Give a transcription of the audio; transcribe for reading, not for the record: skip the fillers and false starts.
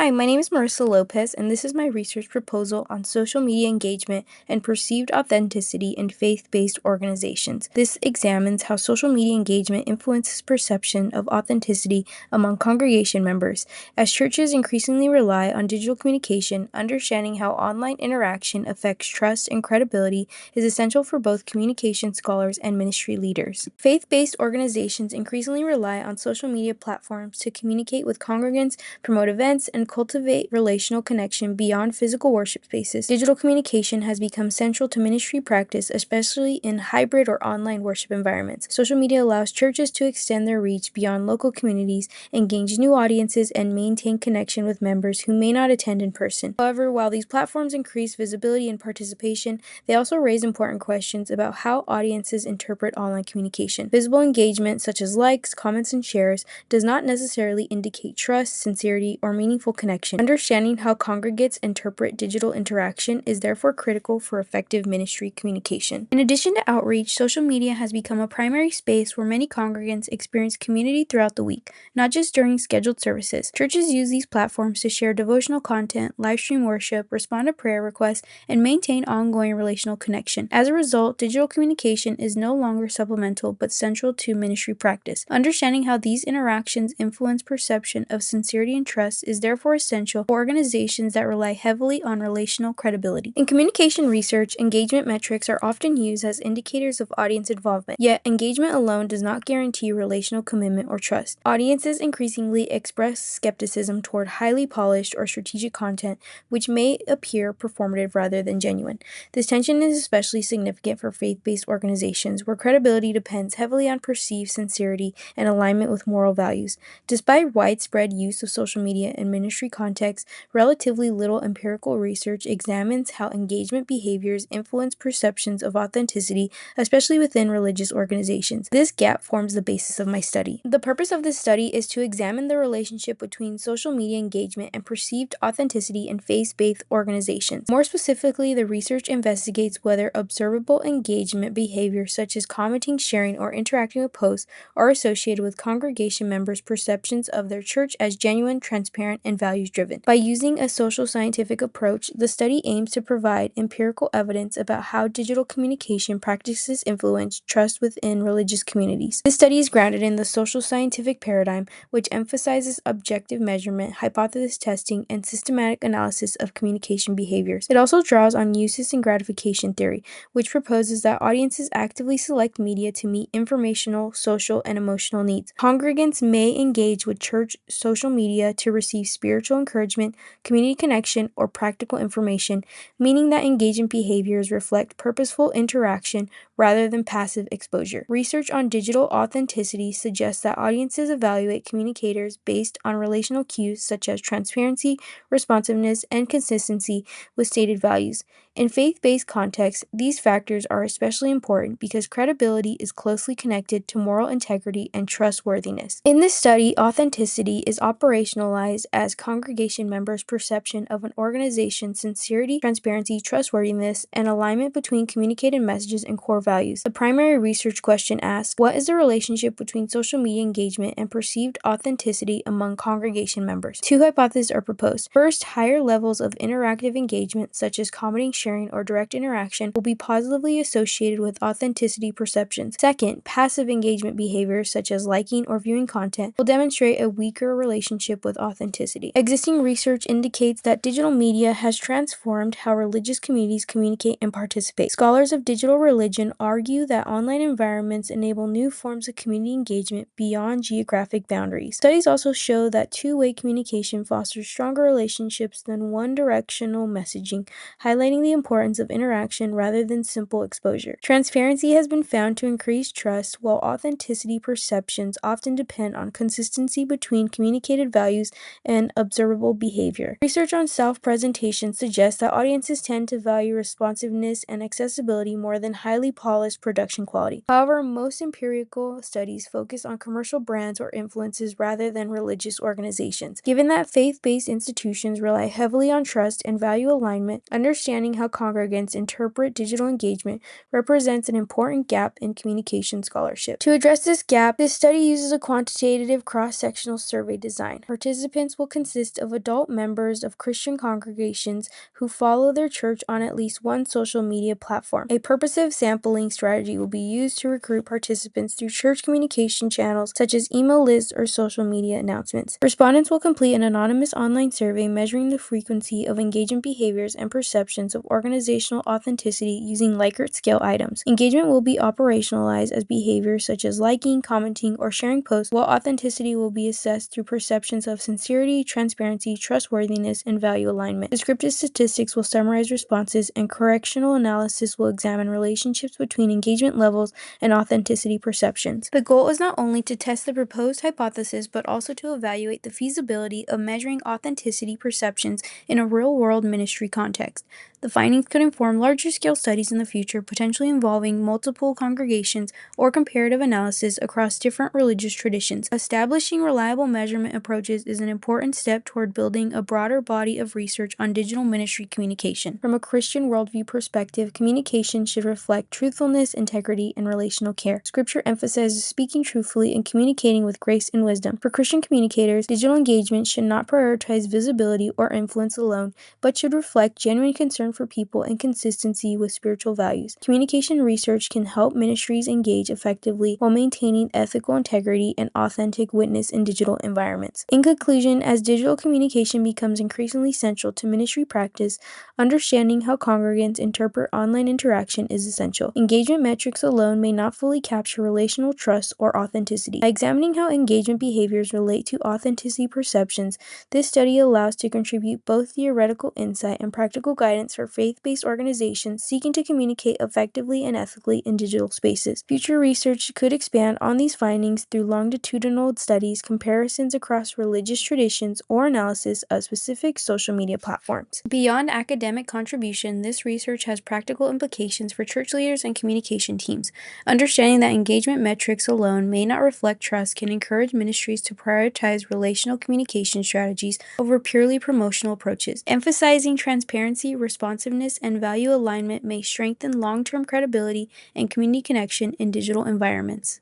Hi, my name is Marissa Lopez, and this is my research proposal on social media engagement and perceived authenticity in faith-based organizations. This examines how social media engagement influences perception of authenticity among congregation members. As churches increasingly rely on digital communication, understanding how online interaction affects trust and credibility is essential for both communication scholars and ministry leaders. Faith-based organizations increasingly rely on social media platforms to communicate with congregants, promote events, and cultivate relational connection beyond physical worship spaces. Digital communication has become central to ministry practice, especially in hybrid or online worship environments. Social media allows churches to extend their reach beyond local communities, engage new audiences, and maintain connection with members who may not attend in person. However, while these platforms increase visibility and participation, they also raise important questions about how audiences interpret online communication. Visible engagement, such as likes, comments, and shares, does not necessarily indicate trust, sincerity, or meaningful connection. Understanding how congregates interpret digital interaction is therefore critical for effective ministry communication. In addition to outreach, social media has become a primary space where many congregants experience community throughout the week, not just during scheduled services. Churches use these platforms to share devotional content, live stream worship, respond to prayer requests, and maintain ongoing relational connection. As a result, digital communication is no longer supplemental but central to ministry practice. Understanding how these interactions influence perception of sincerity and trust is therefore essential for organizations that rely heavily on relational credibility. In communication research, engagement metrics are often used as indicators of audience involvement, yet engagement alone does not guarantee relational commitment or trust. Audiences increasingly express skepticism toward highly polished or strategic content, which may appear performative rather than genuine. This tension is especially significant for faith-based organizations, where credibility depends heavily on perceived sincerity and alignment with moral values. Despite widespread use of social media in ministry contexts, relatively little empirical research examines how engagement behaviors influence perceptions of authenticity, especially within religious organizations. This gap forms the basis of my study. The purpose of this study is to examine the relationship between social media engagement and perceived authenticity in faith-based organizations. More specifically, the research investigates whether observable engagement behaviors such as commenting, sharing, or interacting with posts are associated with congregation members' perceptions of their church as genuine, transparent, and values-driven. By using a social scientific approach, the study aims to provide empirical evidence about how digital communication practices influence trust within religious communities. This study is grounded in the social scientific paradigm, which emphasizes objective measurement, hypothesis testing, and systematic analysis of communication behaviors. It also draws on uses and gratification theory, which proposes that audiences actively select media to meet informational, social, and emotional needs. Congregants may engage with church social media to receive spiritual encouragement, community connection, or practical information, meaning that engagement behaviors reflect purposeful interaction rather than passive exposure. Research on digital authenticity suggests that audiences evaluate communicators based on relational cues such as transparency, responsiveness, and consistency with stated values. In faith-based contexts, these factors are especially important because credibility is closely connected to moral integrity and trustworthiness. In this study, authenticity is operationalized as congregation members' perception of an organization's sincerity, transparency, trustworthiness, and alignment between communicated messages and core values. The primary research question asks, what is the relationship between social media engagement and perceived authenticity among congregation members? Two hypotheses are proposed. First, higher levels of interactive engagement, such as commenting, sharing, or direct interaction, will be positively associated with authenticity perceptions. Second, passive engagement behaviors, such as liking or viewing content, will demonstrate a weaker relationship with authenticity. Existing research indicates that digital media has transformed how religious communities communicate and participate. Scholars of digital religion argue that online environments enable new forms of community engagement beyond geographic boundaries. Studies also show that two-way communication fosters stronger relationships than one-directional messaging, highlighting the importance of interaction rather than simple exposure. Transparency has been found to increase trust, while authenticity perceptions often depend on consistency between communicated values and observable behavior. Research on self-presentation suggests that audiences tend to value responsiveness and accessibility more than highly polished production quality. However, most empirical studies focus on commercial brands or influences rather than religious organizations. Given that faith-based institutions rely heavily on trust and value alignment, understanding how congregants interpret digital engagement represents an important gap in communication scholarship. To address this gap, this study uses a quantitative cross-sectional survey design. Participants will consider consist of adult members of Christian congregations who follow their church on at least one social media platform. A purposive sampling strategy will be used to recruit participants through church communication channels such as email lists or social media announcements. Respondents will complete an anonymous online survey measuring the frequency of engagement behaviors and perceptions of organizational authenticity using Likert scale items. Engagement will be operationalized as behaviors such as liking, commenting, or sharing posts, while authenticity will be assessed through perceptions of sincerity, transparency, trustworthiness, and value alignment. Descriptive statistics will summarize responses, and correctional analysis will examine relationships between engagement levels and authenticity perceptions. The goal is not only to test the proposed hypothesis, but also to evaluate the feasibility of measuring authenticity perceptions in a real-world ministry context. The findings could inform larger-scale studies in the future, potentially involving multiple congregations or comparative analysis across different religious traditions. Establishing reliable measurement approaches is an important step toward building a broader body of research on digital ministry communication. From a Christian worldview perspective, communication should reflect truthfulness, integrity, and relational care. Scripture emphasizes speaking truthfully and communicating with grace and wisdom. For Christian communicators, digital engagement should not prioritize visibility or influence alone, but should reflect genuine concern for people and consistency with spiritual values. Communication research can help ministries engage effectively while maintaining ethical integrity and authentic witness in digital environments. In conclusion, as digital communication becomes increasingly central to ministry practice, understanding how congregants interpret online interaction is essential. Engagement metrics alone may not fully capture relational trust or authenticity. By examining how engagement behaviors relate to authenticity perceptions, this study allows to contribute both theoretical insight and practical guidance for faith-based organizations seeking to communicate effectively and ethically in digital spaces. Future research could expand on these findings through longitudinal studies, comparisons across religious traditions, or analysis of specific social media platforms. Beyond academic contribution, this research has practical implications for church leaders and communication teams. Understanding that engagement metrics alone may not reflect trust can encourage ministries to prioritize relational communication strategies over purely promotional approaches. Emphasizing transparency, responsiveness, and value alignment may strengthen long-term credibility and community connection in digital environments.